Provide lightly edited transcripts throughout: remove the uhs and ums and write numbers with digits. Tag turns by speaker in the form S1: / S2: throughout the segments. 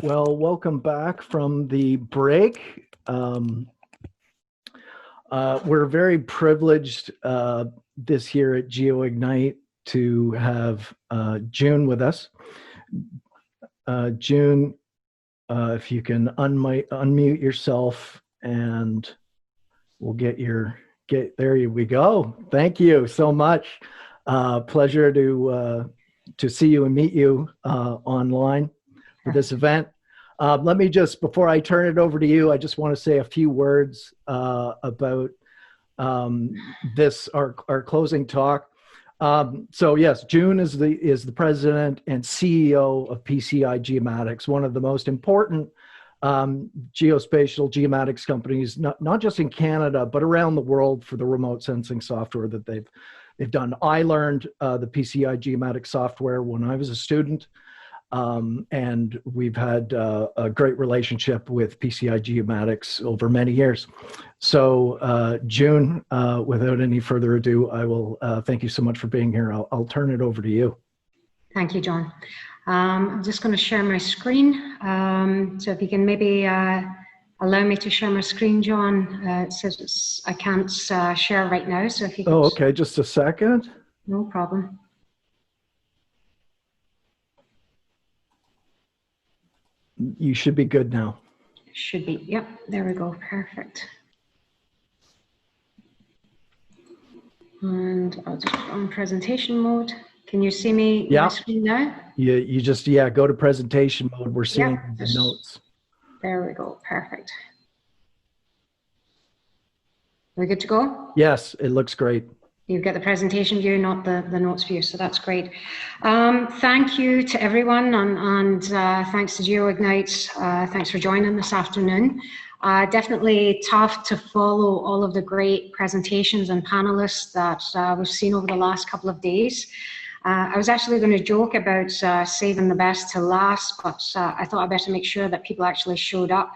S1: Well, welcome back from the break. We're very privileged this year at GeoIgnite to have June with us. June, if you can unmute yourself, and we'll there we go. Thank you so much. Pleasure to see you and meet you online for this event. Let me just, before I turn it over to you, I just want to say a few words about our closing talk. So yes, June is the president and CEO of PCI Geomatics, one of the most important geospatial geomatics companies, not just in Canada, but around the world for the remote sensing software that they've done. I learned the PCI Geomatics software when I was a student. And we've had a great relationship with PCI Geomatics over many years. So June, without any further ado, I will thank you so much for being here. I'll turn it over to you.
S2: Thank you, John. I'm just going to share my screen. So if you can maybe allow me to share my screen, John. It says I can't share right now. So if you could...
S1: Oh, okay, just a second.
S2: No problem.
S1: You should be good now.
S2: Should be. Yep. There we go. Perfect. And I'll just on presentation mode. Can you see me on my screen now?
S1: You just, go to presentation mode. We're seeing the notes.
S2: There we go. Perfect. Are we good to go?
S1: Yes, it looks great.
S2: You've got the presentation view, not the notes view, so that's great. Thank you to everyone, and thanks to GeoIgnite. Thanks for joining this afternoon. Definitely tough to follow all of the great presentations and panelists that we've seen over the last couple of days. I was actually going to joke about saving the best to last, but I thought I'd better make sure that people actually showed up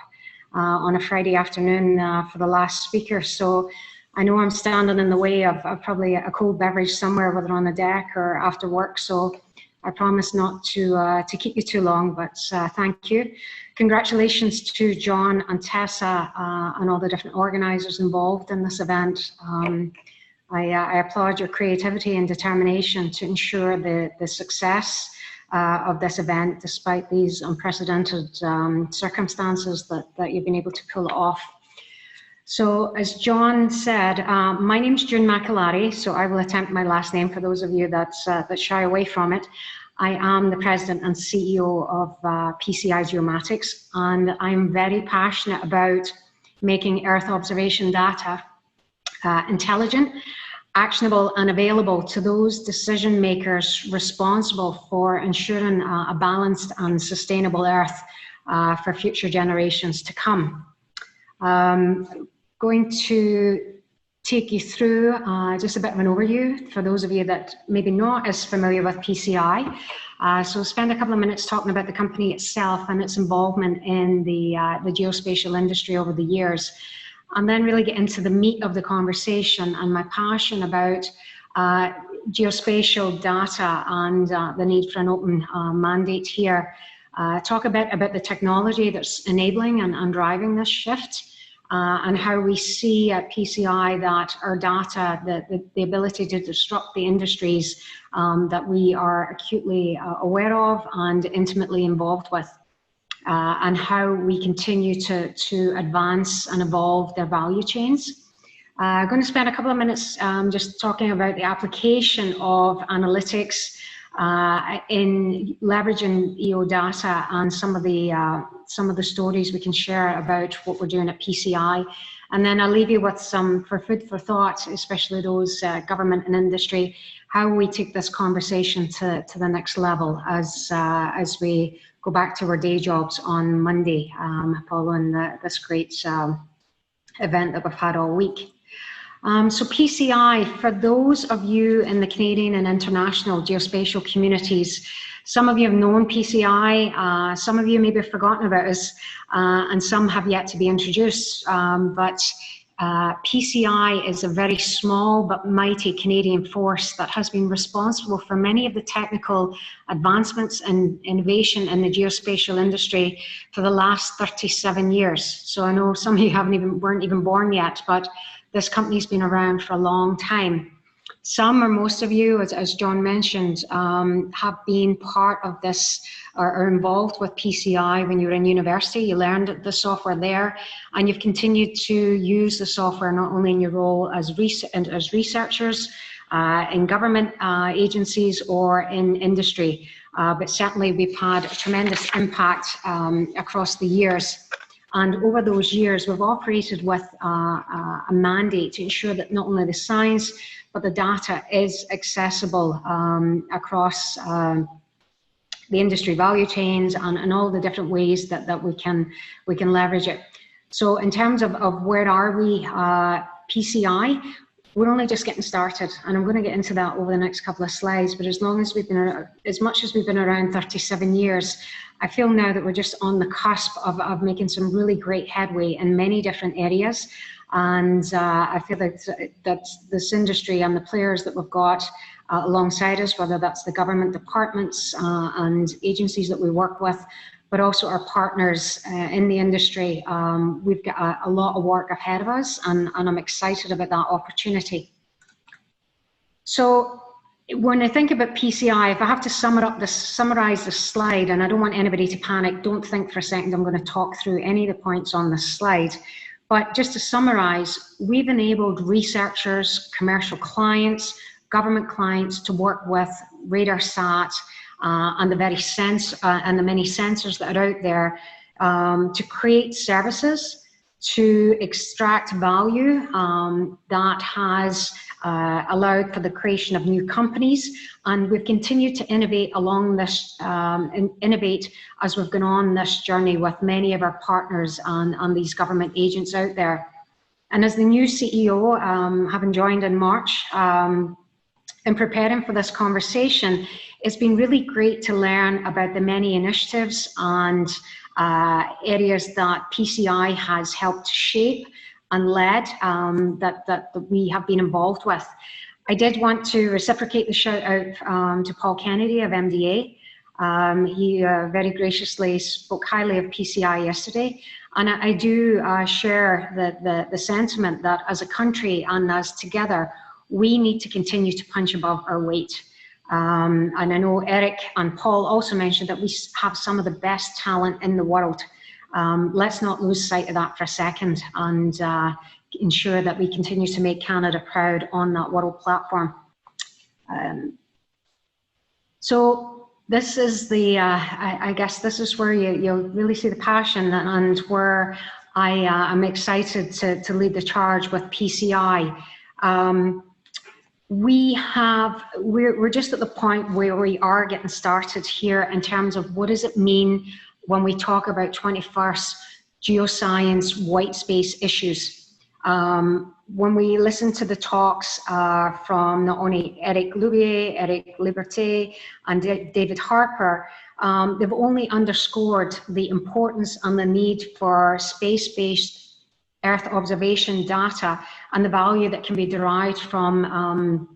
S2: on a Friday afternoon for the last speaker. So I know I'm standing in the way of probably a cold beverage somewhere, whether on the deck or after work. So I promise not to keep you too long, but thank you. Congratulations to John and Tessa and all the different organizers involved in this event. I applaud your creativity and determination to ensure the success of this event, despite these unprecedented circumstances that you've been able to pull off. So as John said, my name's June McAlary, so I will attempt my last name for those of you that shy away from it. I am the president and CEO of PCI Geomatics, and I'm very passionate about making Earth observation data intelligent, actionable, and available to those decision makers responsible for ensuring a balanced and sustainable Earth for future generations to come. Going to take you through just a bit of an overview for those of you that maybe not as familiar with PCI. So spend a couple of minutes talking about the company itself and its involvement in the geospatial industry over the years, and then really get into the meat of the conversation and my passion about geospatial data and the need for an open mandate here. Talk a bit about the technology that's enabling and driving this shift. And how we see at PCI that our data, the ability to disrupt the industries that we are acutely aware of and intimately involved with, and how we continue to advance and evolve their value chains. I'm going to spend a couple of minutes just talking about the application of analytics in leveraging EO data and some of the stories we can share about what we're doing at PCI, and then I'll leave you with some for food for thought, especially those government and industry, how we take this conversation to the next level as we go back to our day jobs on Monday, following this great event that we've had all week. So PCI, for those of you in the Canadian and international geospatial communities, some of you have known PCI, some of you maybe have forgotten about us, and some have yet to be introduced. But PCI is a very small but mighty Canadian force that has been responsible for many of the technical advancements and innovation in the geospatial industry for the last 37 years. So I know some of you weren't even born yet, but this company's been around for a long time. Some or most of you, as John mentioned, have been part of this or are involved with PCI when you were in university. You learned the software there, and you've continued to use the software not only in your role as researchers, in government agencies or in industry, but certainly we've had a tremendous impact across the years. And over those years, we've operated with a mandate to ensure that not only the science, but the data is accessible across the industry value chains and all the different ways that we can leverage it. So in terms of where are we, PCI, we're only just getting started, and I'm going to get into that over the next couple of slides. But as much as we've been around 37 years, I feel now that we're just on the cusp of making some really great headway in many different areas. And I feel that this industry and the players that we've got alongside us, whether that's the government departments and agencies that we work with, but also our partners in the industry, we've got a lot of work ahead of us, and I'm excited about that opportunity. So when I think about PCI, if I have to summarize this slide, and I don't want anybody to panic, don't think for a second I'm going to talk through any of the points on this slide. But just to summarize, we've enabled researchers, commercial clients, government clients to work with RadarSat and the many sensors that are out there to create services, to extract value that has allowed for the creation of new companies. And we've continued to innovate along this, innovate as we've gone on this journey with many of our partners and these government agents out there. And as the new CEO, having joined in March, in preparing for this conversation, it's been really great to learn about the many initiatives and areas that PCI has helped shape and led that we have been involved with. I did want to reciprocate the shout out to Paul Kennedy of MDA. He very graciously spoke highly of PCI yesterday. And I do share the sentiment that as a country and as together, we need to continue to punch above our weight. And I know Eric and Paul also mentioned that we have some of the best talent in the world. Let's not lose sight of that for a second and ensure that we continue to make Canada proud on that world platform. So this is the, I guess this is where you'll really see the passion and where I am excited to lead the charge with PCI. We're just at the point where we are getting started here in terms of what does it mean when we talk about 21st geoscience white space issues. When we listen to the talks from not only Eric Louvier, Eric Liberté, and David Harper, they've only underscored the importance and the need for space-based Earth observation data and the value that can be derived from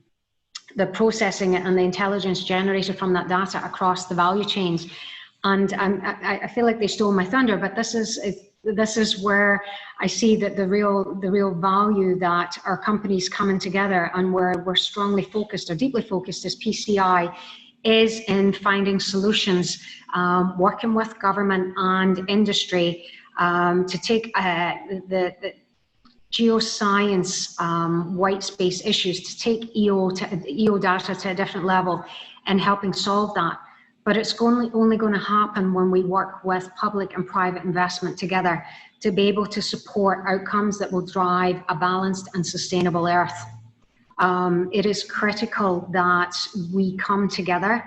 S2: the processing and the intelligence generated from that data across the value chains. And I feel like they stole my thunder, but this is where I see that the real value that our companies coming together and where we're strongly focused or deeply focused as PCI is in finding solutions, working with government and industry to take the geoscience white space issues, to take EO data to a different level and helping solve that. But it's only going to happen when we work with public and private investment together to be able to support outcomes that will drive a balanced and sustainable Earth. It is critical that we come together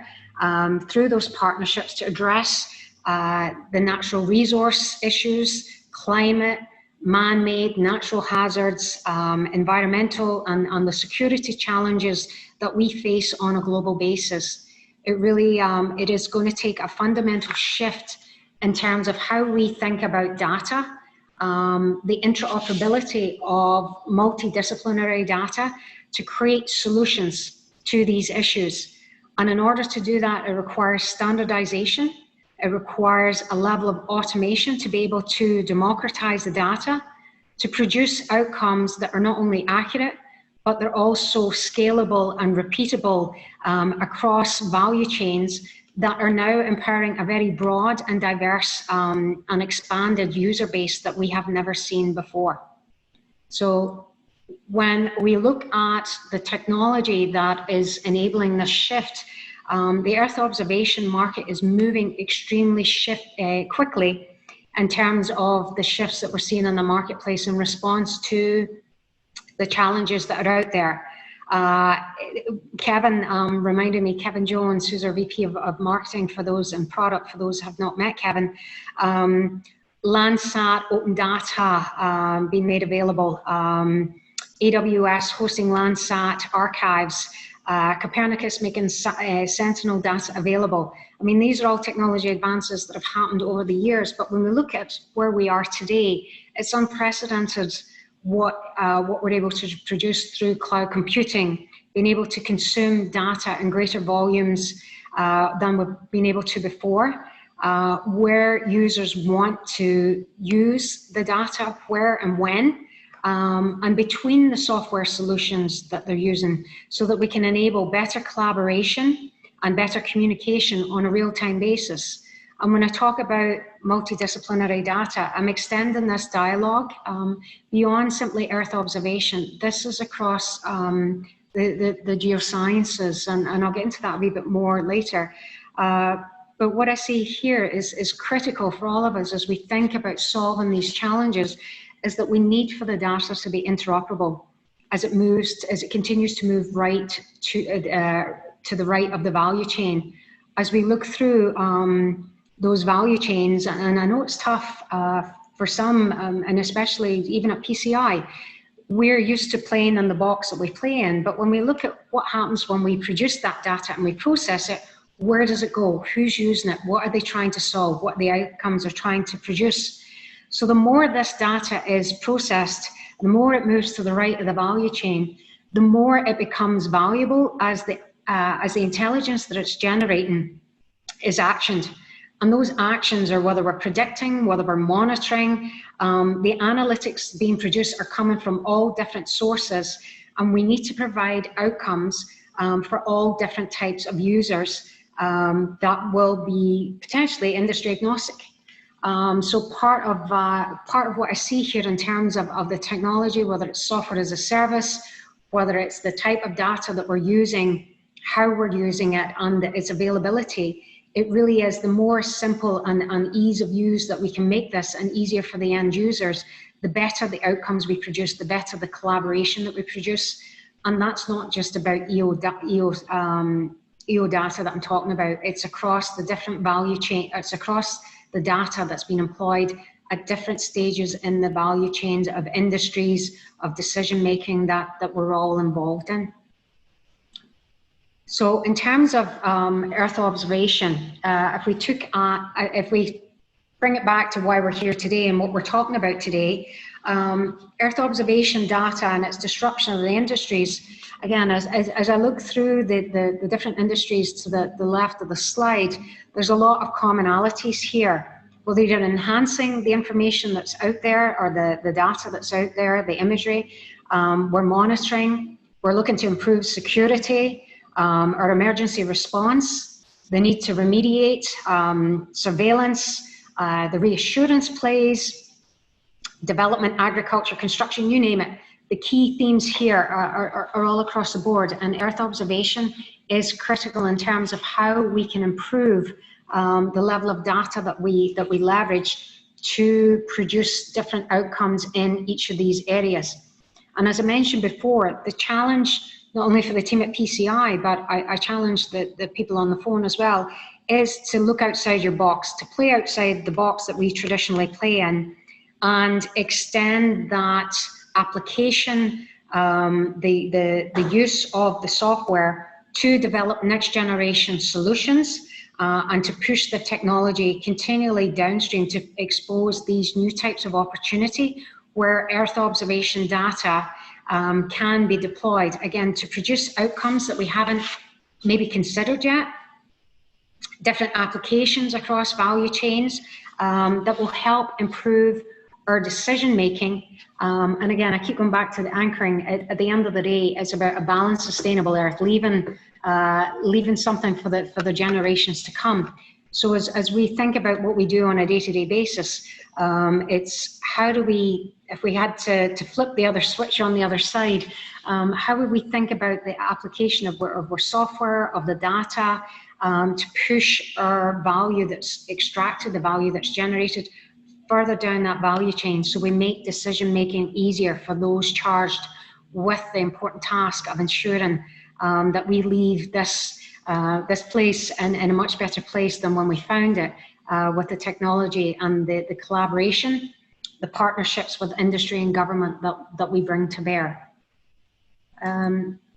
S2: through those partnerships to address the natural resource issues, climate, man-made, natural hazards, environmental, and the security challenges that we face on a global basis. It really, it is going to take a fundamental shift in terms of how we think about data, the interoperability of multidisciplinary data to create solutions to these issues. And in order to do that, it requires standardization. It requires a level of automation to be able to democratize the data, to produce outcomes that are not only accurate, but they're also scalable and repeatable across value chains that are now empowering a very broad and diverse and expanded user base that we have never seen before. So when we look at the technology that is enabling this shift, the Earth observation market is moving extremely quickly in terms of the shifts that we're seeing in the marketplace in response to the challenges that are out there. Kevin reminded me, Kevin Jones, who's our VP of marketing for those and product, for those who have not met Kevin, Landsat, open data being made available, AWS hosting Landsat archives, Copernicus making Sentinel data available. I mean, these are all technology advances that have happened over the years, but when we look at where we are today, it's unprecedented what we're able to produce through cloud computing, being able to consume data in greater volumes than we've been able to before, where users want to use the data, where and when, and between the software solutions that they're using, so that we can enable better collaboration and better communication on a real-time basis. And when I talk about multidisciplinary data, I'm extending this dialogue beyond simply Earth observation. This is across the geosciences, and I'll get into that a wee bit more later. But what I see here is critical for all of us as we think about solving these challenges, is that we need for the data to be interoperable as it moves, as it continues to move right to the right of the value chain. As we look through those value chains, and I know it's tough for some, and especially even at PCI, we're used to playing in the box that we play in, but when we look at what happens when we produce that data and we process it, where does it go? Who's using it? What are they trying to solve? What the outcomes are trying to produce? So the more this data is processed, the more it moves to the right of the value chain, the more it becomes valuable as the intelligence that it's generating is actioned. And those actions are whether we're predicting, whether we're monitoring, the analytics being produced are coming from all different sources, and we need to provide outcomes for all different types of users that will be potentially industry agnostic. So part of what I see here in terms of the technology, whether it's software as a service, whether it's the type of data that we're using, how we're using it, and its availability, it really is the more simple and ease of use that we can make this and easier for the end users, the better the outcomes we produce, the better the collaboration that we produce. And that's not just about EO data that I'm talking about. It's across the different value chain. It's across the data that's been employed at different stages in the value chains of industries, of decision making that we're all involved in. So in terms of Earth observation, if we bring it back to why we're here today and what we're talking about today, Earth observation data and its disruption of the industries, again, as I look through the different industries to the left of the slide, there's a lot of commonalities here. We're either enhancing the information that's out there or the data that's out there, the imagery. We're monitoring, we're looking to improve security, our emergency response, the need to remediate, surveillance, the reassurance plays, development, agriculture, construction, you name it. The key themes here are all across the board, and Earth observation is critical in terms of how we can improve the level of data that we leverage to produce different outcomes in each of these areas. And as I mentioned before, the challenge, not only for the team at PCI, but I challenge the people on the phone as well, is to look outside your box, to play outside the box that we traditionally play in, and extend that application, the use of the software to develop next generation solutions and to push the technology continually downstream to expose these new types of opportunity where Earth observation data can be deployed, again, to produce outcomes that we haven't maybe considered yet, different applications across value chains that will help improve our decision making. And again, I keep going back to the anchoring. At the end of the day, it's about a balanced, sustainable Earth, leaving something for the generations to come. So as we think about what we do on a day-to-day basis, it's how do we, if we had to flip the other switch on the other side, how would we think about the application of our software, of the data, to push our value that's extracted, the value that's generated, further down that value chain, so we make decision making easier for those charged with the important task of ensuring that we leave this place in a much better place than when we found it, with the technology and the collaboration, the partnerships with industry and government that we bring to bear.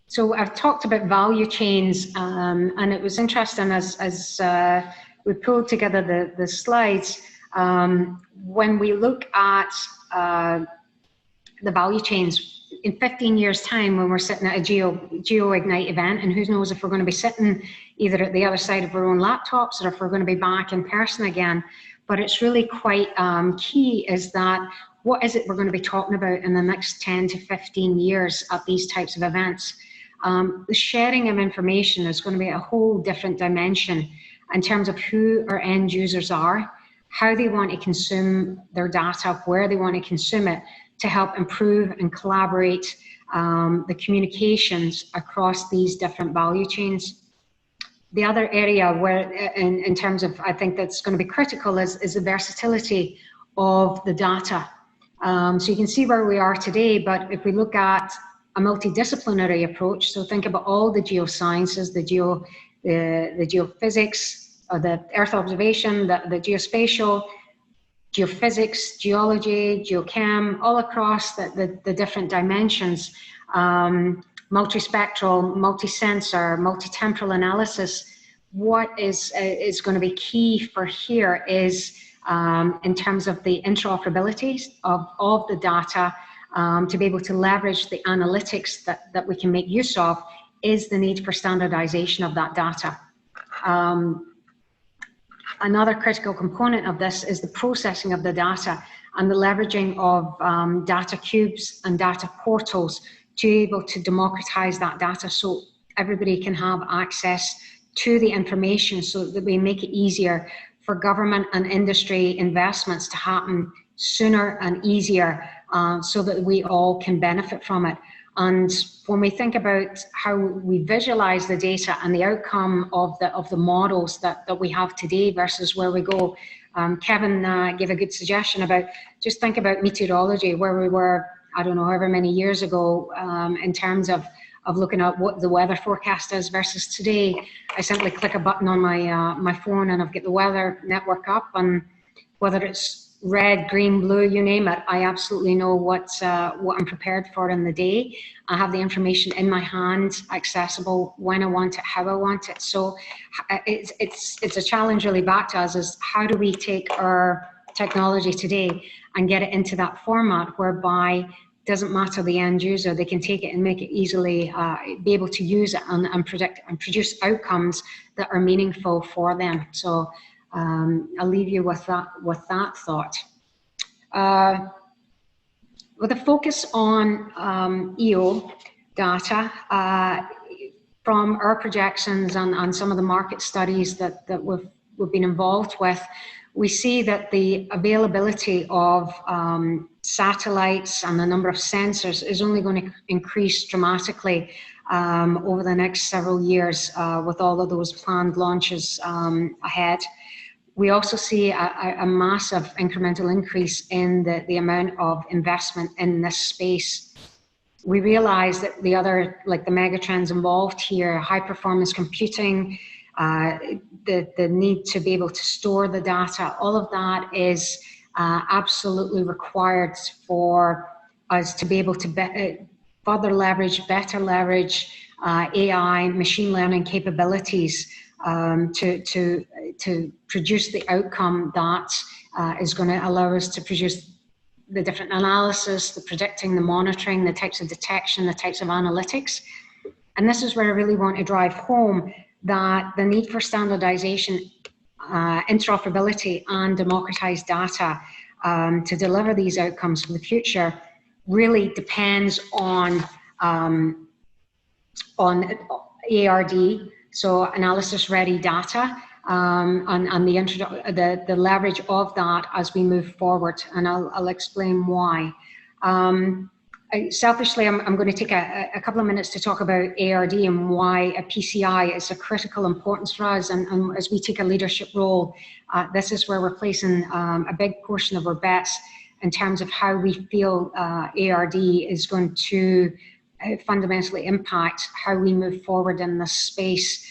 S2: So I've talked about value chains, and it was interesting as we pulled together the slides. When we look at the value chains, in 15 years' time, when we're sitting at a GeoIgnite event, and who knows if we're going to be sitting either at the other side of our own laptops or if we're going to be back in person again, but it's really quite key is that what is it we're going to be talking about in the next 10 to 15 years at these types of events? The sharing of information is going to be a whole different dimension in terms of who our end users are, how they want to consume their data, where they want to consume it, to help improve and collaborate the communications across these different value chains. The other area where, in terms of, I think that's going to be critical is the versatility of the data. So you can see where we are today, but if we look at a multidisciplinary approach, so think about all the geosciences, the geophysics, or the Earth observation, the geospatial, geophysics, geology, geochem, all across the different dimensions, multispectral, multi-sensor, multi-temporal analysis. What is going to be key for here is in terms of the interoperability of the data, to be able to leverage the analytics that we can make use of, is the need for standardization of that data. Another critical component of this is the processing of the data and the leveraging of data cubes and data portals to be able to democratize that data so everybody can have access to the information, so that we make it easier for government and industry investments to happen sooner and easier, so that we all can benefit from it. And when we think about how we visualize the data and the outcome of the models that we have today versus where we go, Kevin gave a good suggestion about, just think about meteorology, where we were, I don't know, however many years ago, in terms of looking at what the weather forecast is versus today. I simply click a button on my phone and I've got the weather network up, and whether it's red, green, blue, you name it, I absolutely know what I'm prepared for in the day. I have the information in my hand, accessible when I want it, how I want it. So it's a challenge really back to us, is how do we take our technology today and get it into that format whereby it doesn't matter the end user, they can take it and make it easily, be able to use it and predict and produce outcomes that are meaningful for them. So I'll leave you with that thought. With a focus on EO data, from our projections and some of the market studies that we've been involved with, we see that the availability of satellites and the number of sensors is only going to increase dramatically over the next several years, with all of those planned launches ahead. We also see a massive incremental increase in the amount of investment in this space. We realize that the other, like the mega trends involved here, high performance computing, the need to be able to store the data, all of that is absolutely required for us to be able to better leverage AI, machine learning capabilities to produce the outcome that is going to allow us to produce the different analysis, the predicting, the monitoring, the types of detection, the types of analytics. And this is where I really want to drive home that the need for standardization, interoperability, and democratized data to deliver these outcomes for the future really depends on ARD, so analysis ready data, and the leverage of that as we move forward, and I'll explain why. Selfishly, I'm going to take a couple of minutes to talk about ARD and why a PCI is a critical importance for us, and as we take a leadership role, this is where we're placing a big portion of our bets in terms of how we feel ARD is going to fundamentally impact how we move forward in this space.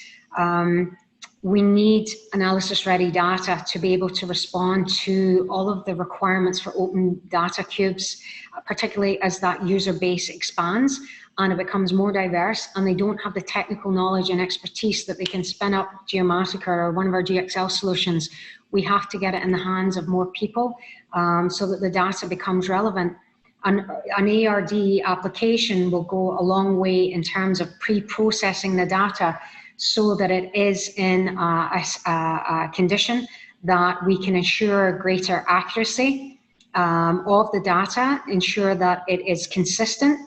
S2: We need analysis-ready data to be able to respond to all of the requirements for open data cubes, particularly as that user base expands and it becomes more diverse and they don't have the technical knowledge and expertise that they can spin up Geomatica or one of our GXL solutions. We have to get it in the hands of more people so that the data becomes relevant. An ARD application will go a long way in terms of pre-processing the data so that it is in a condition that we can ensure greater accuracy of the data, ensure that it is consistent,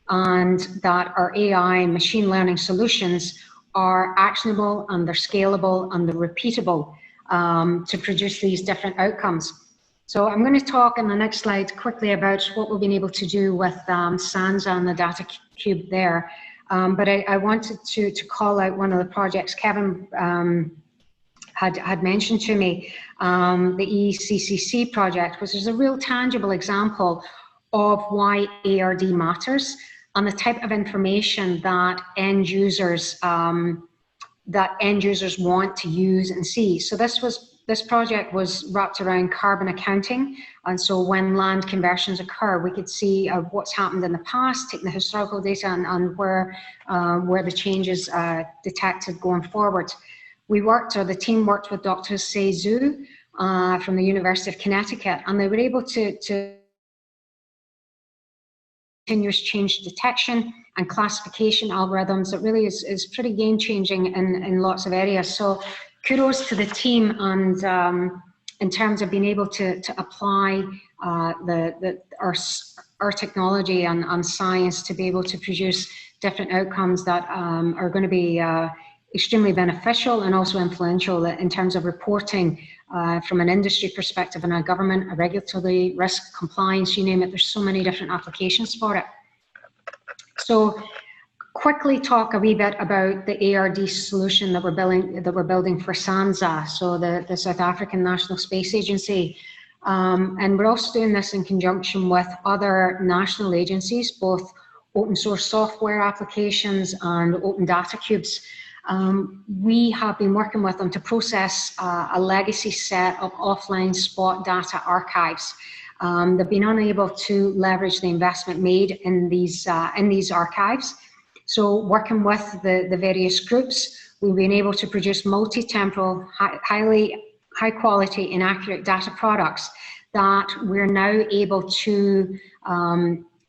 S2: and that our AI and machine learning solutions are actionable and they're scalable and they're repeatable to produce these different outcomes. So I'm going to talk in the next slide quickly about what we've been able to do with SANSA and the data cube there. But I wanted to call out one of the projects Kevin had mentioned to me, the ECCC project, which is a real tangible example of why ARD matters and the type of information that end users want to use and see. So this project was wrapped around carbon accounting, and so when land conversions occur, we could see what's happened in the past, taking the historical data and where the changes detected going forward. The team worked with Dr. Sei Zhu from the University of Connecticut, and they were able to continuous change detection and classification algorithms that really is pretty game-changing in lots of areas. So kudos to the team, and in terms of being able to apply our technology and science to be able to produce different outcomes that are going to be extremely beneficial and also influential in terms of reporting from an industry perspective and a government, a regulatory, risk, compliance, you name it. There's so many different applications for it. So quickly talk a wee bit about the ARD solution that we're building for SANSA, so the South African National Space Agency. And we're also doing this in conjunction with other national agencies, both open source software applications and open data cubes. We have been working with them to process a legacy set of offline spot data archives. They've been unable to leverage the investment made in these archives. So working with the various groups, we've been able to produce multi-temporal, high quality and accurate data products that we're now able to,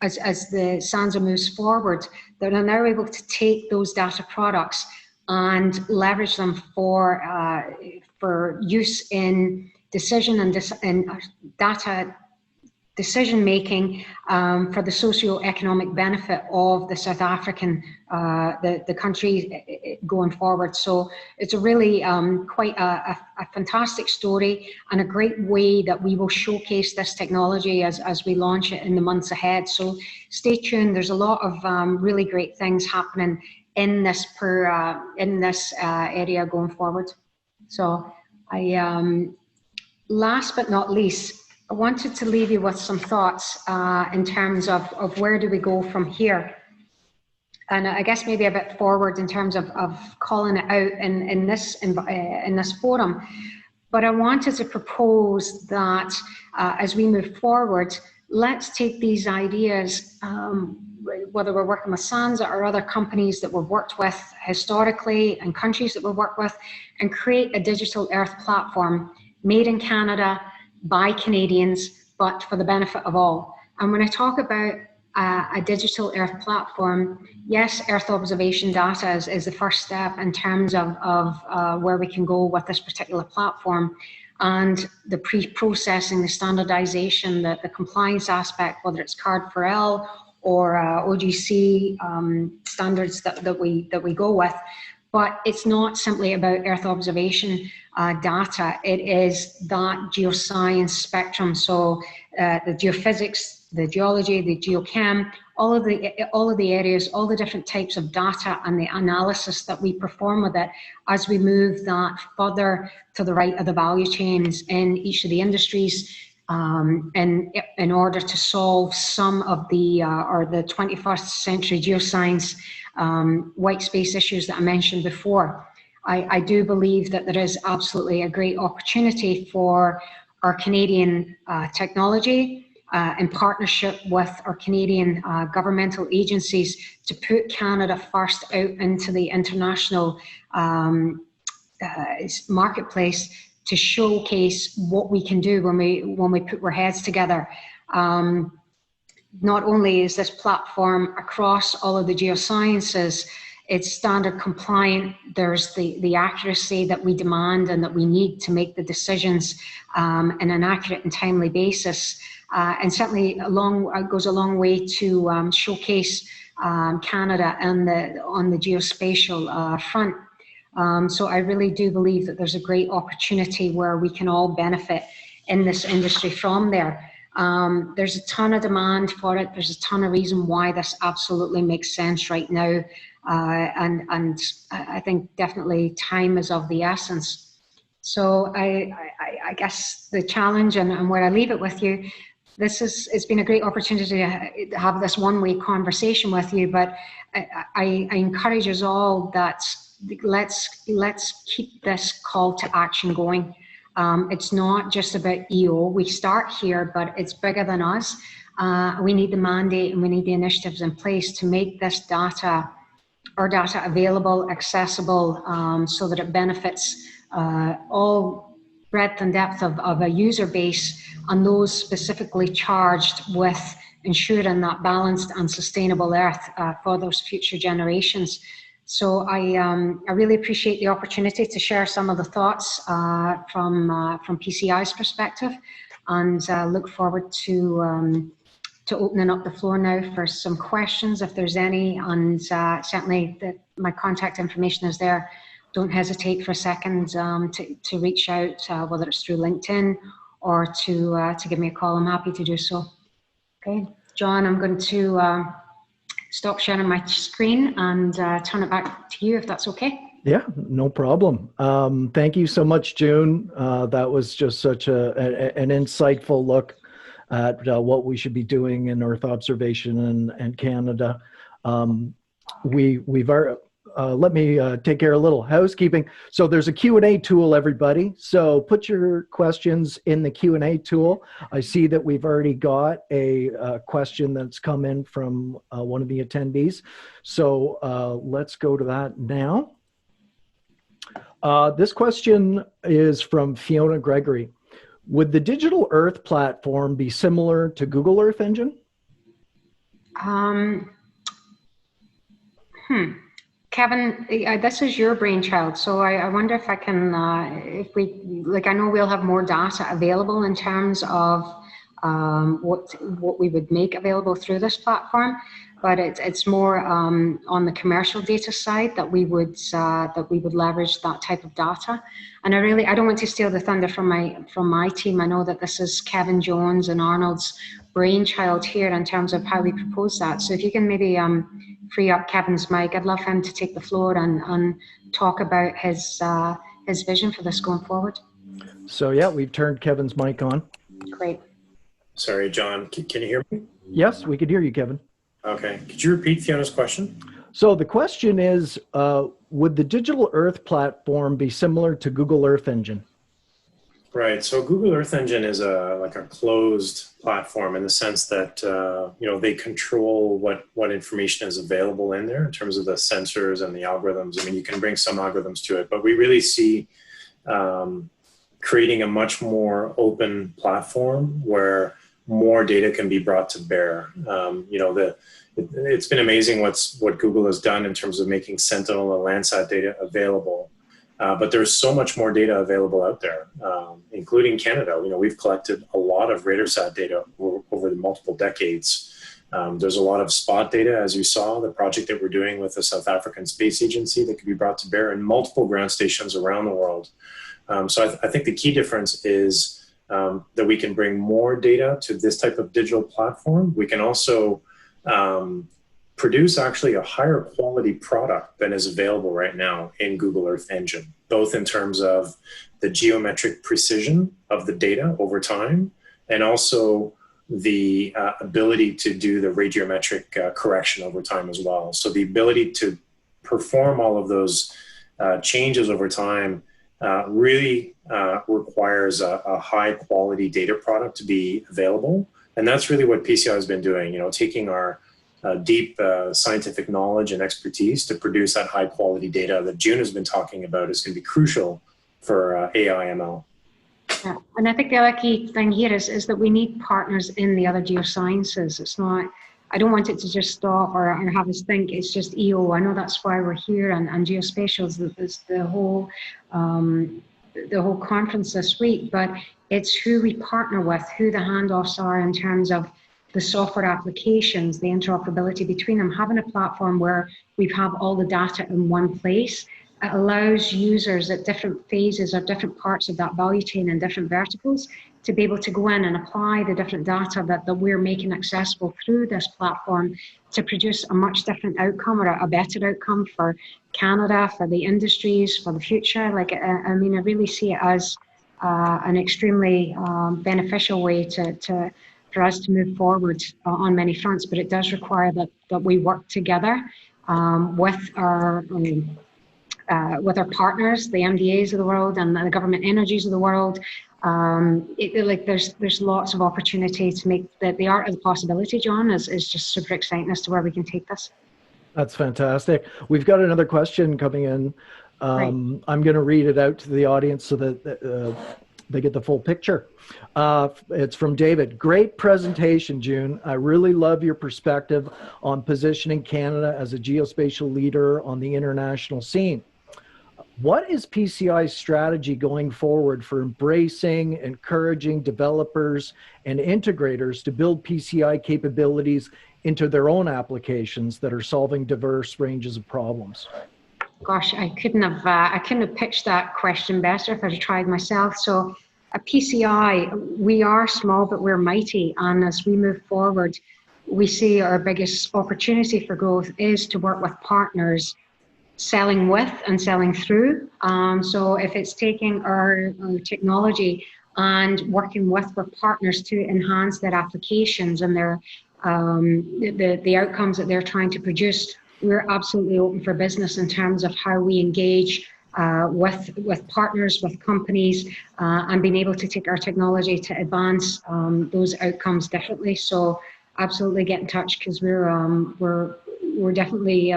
S2: as the SANSA moves forward, that are now able to take those data products and leverage them for use in data decision making for the socio-economic benefit of the South African, the country going forward. So it's a really quite a fantastic story and a great way that we will showcase this technology as we launch it in the months ahead. So stay tuned. There's a lot of really great things happening in this area going forward. So last but not least, I wanted to leave you with some thoughts in terms of where do we go from here. And I guess maybe a bit forward in terms of calling it out in this forum. But I wanted to propose that as we move forward, let's take these ideas, whether we're working with SANSA or other companies that we've worked with historically and countries that we've worked with, and create a digital Earth platform made in Canada by Canadians, but for the benefit of all. And when I talk about a digital Earth platform, yes, Earth observation data is the first step in terms of where we can go with this particular platform. And the pre-processing, the standardization, the compliance aspect, whether it's Card4L or OGC standards that we go with. But it's not simply about Earth observation data. It is that geoscience spectrum. So the geophysics, the geology, the geochem, all of the areas, all the different types of data and the analysis that we perform with it as we move that further to the right of the value chains in each of the industries, in order to solve some of the or the 21st century geoscience white space issues that I mentioned before. I do believe that there is absolutely a great opportunity for our Canadian technology in partnership with our Canadian governmental agencies to put Canada first out into the international marketplace to showcase what we can do when we put our heads together. Not only is this platform across all of the geosciences, it's standard compliant, there's the accuracy that we demand and that we need to make the decisions in an accurate and timely basis. And certainly goes a long way to showcase Canada and on the geospatial front. So I really do believe that there's a great opportunity where we can all benefit in this industry from there. There's a ton of demand for it. There's a ton of reason why this absolutely makes sense right now. And I think definitely time is of the essence. So I guess the challenge and where I leave it with you, it's been a great opportunity to have this one-way conversation with you, but I encourage us all that let's keep this call to action going. It's not just about EO. We start here, but it's bigger than us. We need the mandate and we need the initiatives in place to make this data, our data, available, accessible, so that it benefits all breadth and depth of a user base, and those specifically charged with ensuring that balanced and sustainable Earth for those future generations. So I really appreciate the opportunity to share some of the thoughts from PCI's perspective, and look forward to opening up the floor now for some questions if there's any, and certainly my contact information is there. Don't hesitate for a second to reach out, whether it's through LinkedIn or to give me a call. I'm happy to do so. Okay, John, I'm going to stop sharing my screen and turn it back to you if that's okay.
S1: Yeah, no problem. Thank you so much, June. That was just such an insightful look at what we should be doing in Earth observation and Canada. Let me take care of a little housekeeping. So there's a Q&A tool, everybody. So put your questions in the Q&A tool. I see that we've already got a question that's come in from one of the attendees. So let's go to that now. This question is from Fiona Gregory. Would the Digital Earth platform be similar to Google Earth Engine?
S2: Kevin, this is your brainchild, so I wonder if I can, I know we'll have more data available in terms of what we would make available through this platform, but it's more on the commercial data side that we would leverage that type of data. And I don't want to steal the thunder from my team. I know that this is Kevin Jones and Arnold's brainchild here in terms of how we propose that. So if you can maybe free up Kevin's mic, I'd love him to take the floor and talk about his vision for this going forward.
S1: So yeah, we've turned Kevin's mic on.
S2: Great.
S3: Sorry, John, can you hear me?
S1: Yes, we could hear you, Kevin.
S3: Okay, could you repeat Fiona's question?
S1: So the question is, would the Digital Earth platform be similar to Google Earth Engine?
S3: Right. So Google Earth Engine is like a closed platform in the sense that they control what information is available in there in terms of the sensors and the algorithms. I mean, you can bring some algorithms to it, but we really see creating a much more open platform where more data can be brought to bear. It's been amazing what Google has done in terms of making Sentinel and Landsat data available. But there's so much more data available out there, including Canada. We've collected a lot of RadarSat data over the multiple decades. There's a lot of spot data, as you saw, the project that we're doing with the South African Space Agency that could be brought to bear in multiple ground stations around the world. So I think the key difference is that we can bring more data to this type of digital platform. We can also produce actually a higher quality product than is available right now in Google Earth Engine, both in terms of the geometric precision of the data over time, and also the ability to do the radiometric correction over time as well. So the ability to perform all of those changes over time really requires a high quality data product to be available. And that's really what PCI has been doing, taking our deep scientific knowledge and expertise to produce that high quality data that June has been talking about is going to be crucial for AI ML.
S2: Yeah. And I think the other key thing here is that we need partners in the other geosciences. It's not, I don't want it to just stop or have us think it's just EO. I know that's why we're here, and Geospatial is the whole conference this week, but it's who we partner with, who the handoffs are in terms of the software applications, the interoperability between them. Having a platform where we have all the data in one place, it allows users at different phases or different parts of that value chain and different verticals to be able to go in and apply the different data that we're making accessible through this platform to produce a much different outcome or a better outcome for Canada, for the industries, for the future. Like, I mean, I really see it as an extremely beneficial way for us to move forward on many fronts, but it does require that we work together with our partners, the MDAs of the world and the government energies of the world. There's lots of opportunity to make the art of the possibility, John, is just super exciting as to where we can take this. That's
S1: fantastic. We've got another question coming in. I'm going to read it out to the audience so that they get the full picture. It's from David. Great presentation, June. I really love your perspective on positioning Canada as a geospatial leader on the international scene. What is PCI's strategy going forward for embracing, encouraging developers and integrators to build PCI capabilities into their own applications that are solving diverse ranges of problems?
S2: Gosh, I couldn't have pitched that question better if I'd tried myself. So at PCI, we are small, but we're mighty. And as we move forward, we see our biggest opportunity for growth is to work with partners, selling with and selling through. So if it's taking our technology and working with our partners to enhance their applications and their the outcomes that they're trying to produce, we're absolutely open for business in terms of how we engage with partners, with companies, and being able to take our technology to advance those outcomes differently. So absolutely get in touch, because we're definitely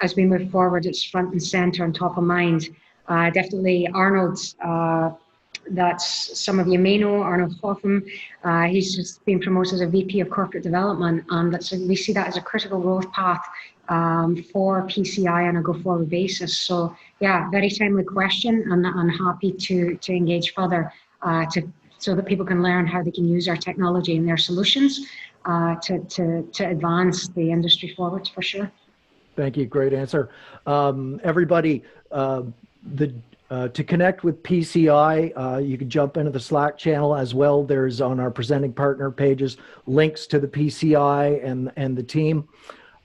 S2: as we move forward, it's front and center and top of mind. Definitely Arnold's. That's, some of you may know Arnold Hoffman. He's just been promoted as a VP of Corporate Development, and we see that as a critical growth path for PCI on a go-forward basis. So yeah, very timely question, and I'm happy to engage further so that people can learn how they can use our technology and their solutions to advance the industry forwards, for sure.
S1: Thank you. Great answer. Everybody, to connect with PCI, you can jump into the Slack channel as well. There's, on our presenting partner pages, links to the PCI and the team.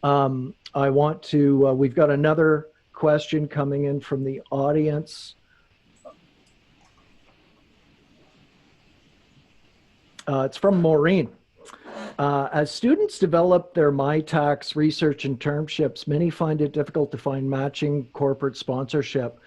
S1: I want to, we've got another question coming in from the audience. It's from Maureen. As students develop their MyTax research internships, many find it difficult to find matching corporate sponsorship.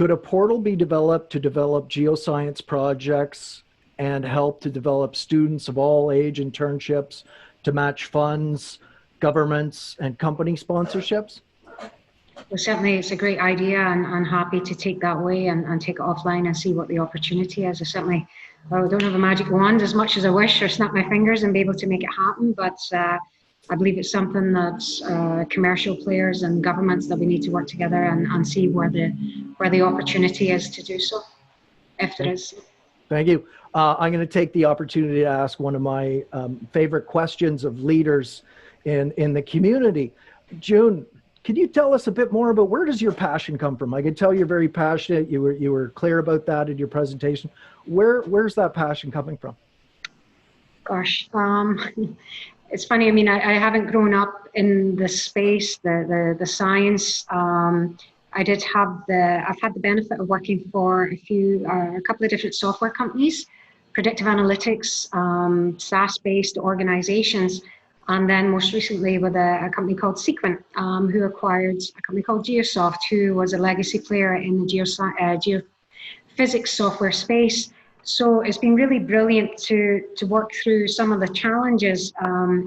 S1: Could a portal be developed to develop geoscience projects and help to develop students of all age internships to match funds, governments, and company sponsorships?
S2: Well, certainly it's a great idea, and I'm happy to take that away and take it offline and see what the opportunity is. I certainly don't have a magic wand as much as I wish, or snap my fingers and be able to make it happen, but I believe it's something that commercial players and governments that we need to work together and see where the opportunity is to do so, if there is.
S1: Thank you. I'm going to take the opportunity to ask one of my favorite questions of leaders in the community. June, can you tell us a bit more about where does your passion come from? I can tell you're very passionate. You were clear about that in your presentation. Where's that passion coming from?
S2: Gosh, it's funny. I mean, I haven't grown up in the space, the science. I've had the benefit of working for a couple of different software companies, predictive analytics, SaaS-based organizations, and then most recently with a company called Sequent, who acquired a company called Geosoft, who was a legacy player in the geophysics software space. So it's been really brilliant to work through some of the challenges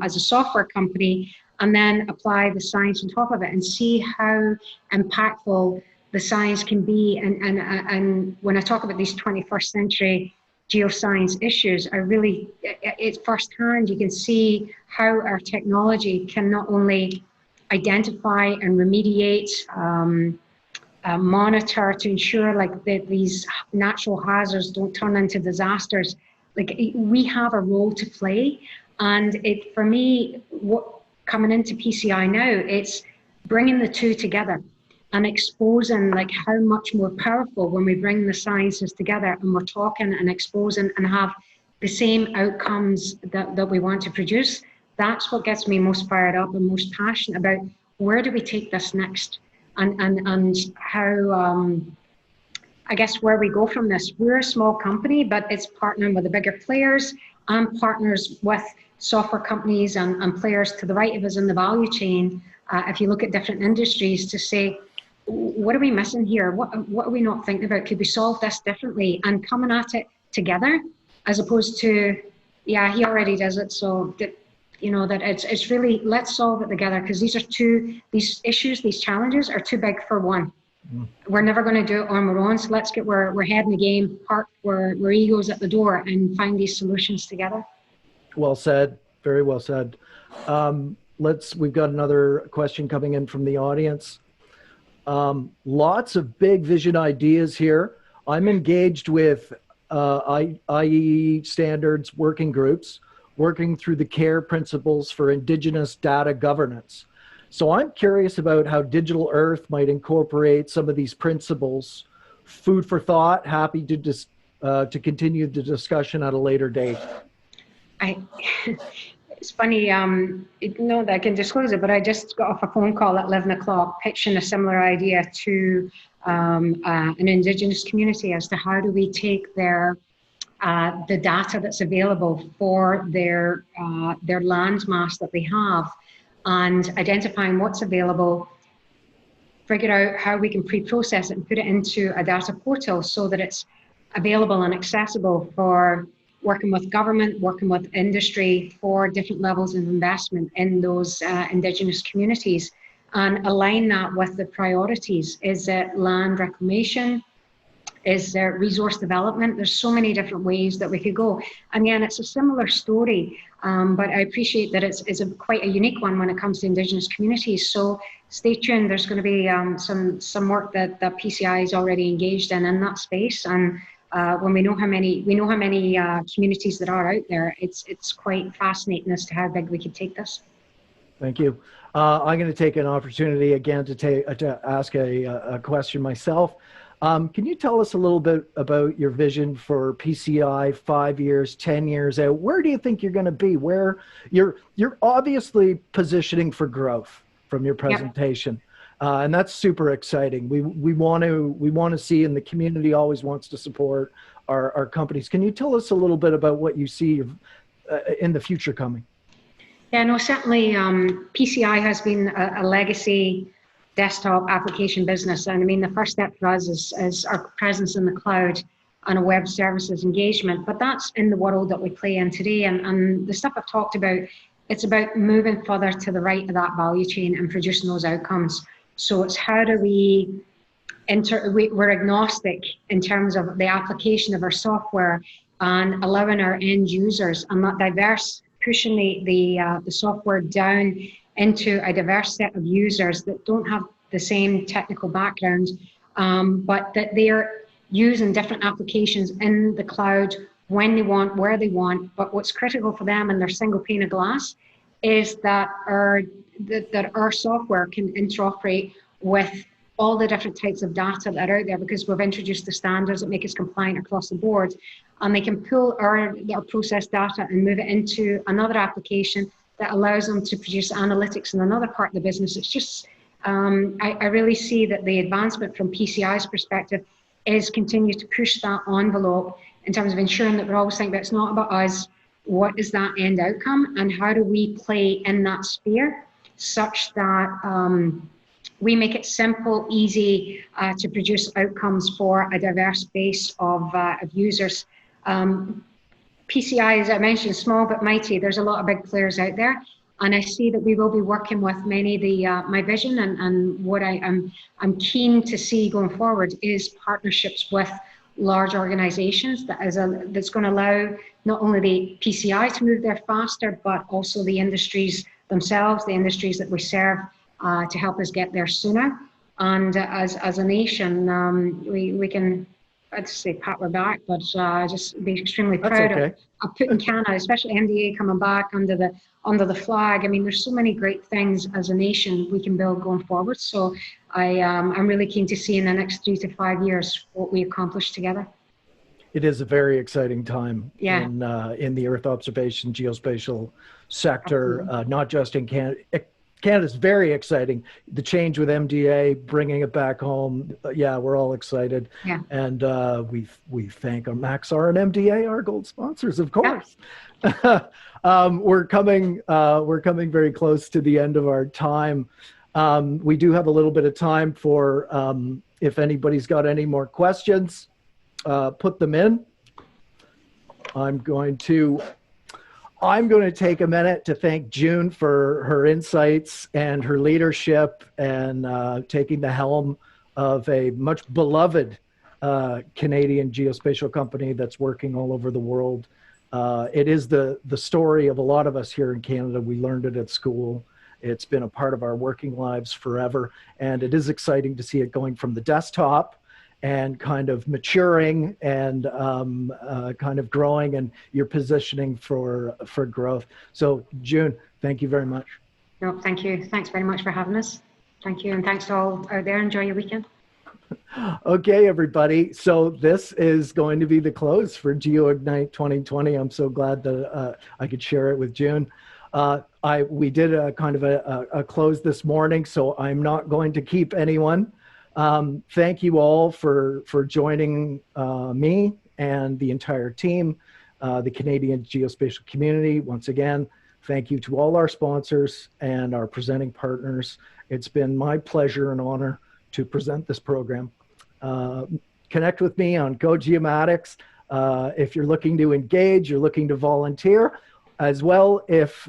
S2: as a software company, and then apply the science on top of it and see how impactful the science can be. And when I talk about these 21st century geoscience issues, it's firsthand. You can see how our technology can not only identify and remediate, monitor to ensure like that these natural hazards don't turn into disasters. Like we have a role to play, and for me, coming into PCI now, it's bringing the two together and exposing like how much more powerful when we bring the sciences together and we're talking and exposing and have the same outcomes that we want to produce. That's what gets me most fired up and most passionate about where do we take this next, and how, I guess, where we go from this. We're a small company, but it's partnering with the bigger players and partners with software companies and players to the right of us in the value chain. If you look at different industries, to say, what are we missing here? What are we not thinking about? Could we solve this differently? And coming at it together, as opposed to, yeah, he already does it, so that, you know, that it's really, let's solve it together, because these issues, these challenges are too big for one. We're never going to do it on our own, so let's get we're head in the game, park where ego's at the door, and find these solutions together.
S1: Well said, very well said. We've got another question coming in from the audience. Lots of big vision ideas here. I'm engaged with IEE standards working groups, working through the CARE principles for Indigenous data governance. So I'm curious about how Digital Earth might incorporate some of these principles. Food for thought, happy to continue the discussion at a later date.
S2: It's funny, that I can disclose it, but I just got off a phone call at 11 o'clock pitching a similar idea to an Indigenous community as to how do we take the data that's available for their land mass that they have, and identifying what's available, figure out how we can pre-process it and put it into a data portal so that it's available and accessible for working with government, working with industry for different levels of investment in those Indigenous communities, and align that with the priorities. Is it land reclamation? Is there resource development? There's so many different ways that we could go. And again, it's a similar story, but I appreciate that it's quite a unique one when it comes to Indigenous communities. So stay tuned. There's going to be some work that PCI is already engaged in that space. And when we know how many communities that are out there, it's quite fascinating as to how big we could take this.
S1: Thank you. I'm going to take an opportunity again to ask a question myself. Can you tell us a little bit about your vision for PCI 5 years, 10 years out? Where do you think you're going to be? Where you're obviously positioning for growth from your presentation. Yep. And that's super exciting. We want to see, and the community always wants to support our companies. Can you tell us a little bit about what you see in the future coming?
S2: Yeah, no, certainly PCI has been a legacy desktop application business. And I mean, the first step for us is our presence in the cloud and a web services engagement. But that's in the world that we play in today. And the stuff I've talked about, it's about moving further to the right of that value chain and producing those outcomes. So it's how do we're agnostic in terms of the application of our software and allowing our end users and that diverse, pushing the software down into a diverse set of users that don't have the same technical background, but that they're using different applications in the cloud when they want, where they want. But what's critical for them in their single pane of glass is that our software can interoperate with all the different types of data that are out there, because we've introduced the standards that make us compliant across the board, and they can pull our process data and move it into another application that allows them to produce analytics in another part of the business. It's just, I really see that the advancement from PCI's perspective is continue to push that envelope in terms of ensuring that we're always thinking about it's not about us, what is that end outcome, and how do we play in that sphere such that we make it simple, easy to produce outcomes for a diverse base of users. PCI, as I mentioned, small but mighty. There's a lot of big players out there, and I see that we will be working with many of the my vision and what I'm keen to see going forward is partnerships with large organizations that's going to allow not only the PCI to move there faster, but also the industries themselves, the industries that we serve, to help us get there sooner. And as a nation, we can, I'd say pat our back, but just be extremely proud of putting Canada, especially MDA, coming back under the flag. I mean, there's so many great things as a nation we can build going forward. So I'm really keen to see in the next 3 to 5 years what we accomplish together.
S1: It is a very exciting time in the Earth observation geospatial sector, not just in Canada. Canada's very exciting. The change with MDA, bringing it back home. Yeah, we're all excited. Yeah. And we thank our Maxar and MDA, our gold sponsors, of course. Yeah. We're coming very close to the end of our time. We do have a little bit of time for if anybody's got any more questions, put them in. I'm going to take a minute to thank June for her insights and her leadership and taking the helm of a much beloved Canadian geospatial company that's working all over the world. It is the story of a lot of us here in Canada. We learned it at school. It's been a part of our working lives forever. And it is exciting to see it going from the desktop and kind of maturing and kind of growing, and you're positioning for growth. So June, thank you very much.
S2: No, thank you. Thanks very much for having us. Thank you, and thanks to all out there. Enjoy your weekend.
S1: Okay, everybody. So this is going to be the close for GeoIgnite 2020. I'm so glad that I could share it with June. We did a kind of a close this morning, so I'm not going to keep anyone. Thank you all for joining me and the entire team, the Canadian geospatial community. Once again, thank you to all our sponsors and our presenting partners. It's been my pleasure and honor to present this program. Connect with me on Go Geomatics. If you're looking to engage, you're looking to volunteer. As well, if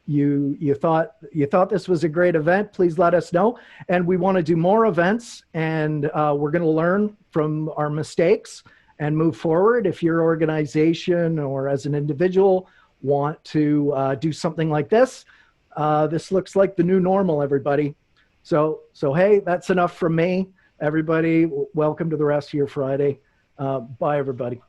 S1: you thought this was a great event, please let us know. And we want to do more events, and we're going to learn from our mistakes and move forward. If your organization or as an individual want to do something like this, this looks like the new normal, everybody. So hey, that's enough from me. Everybody, welcome to the rest of your Friday. Bye, everybody.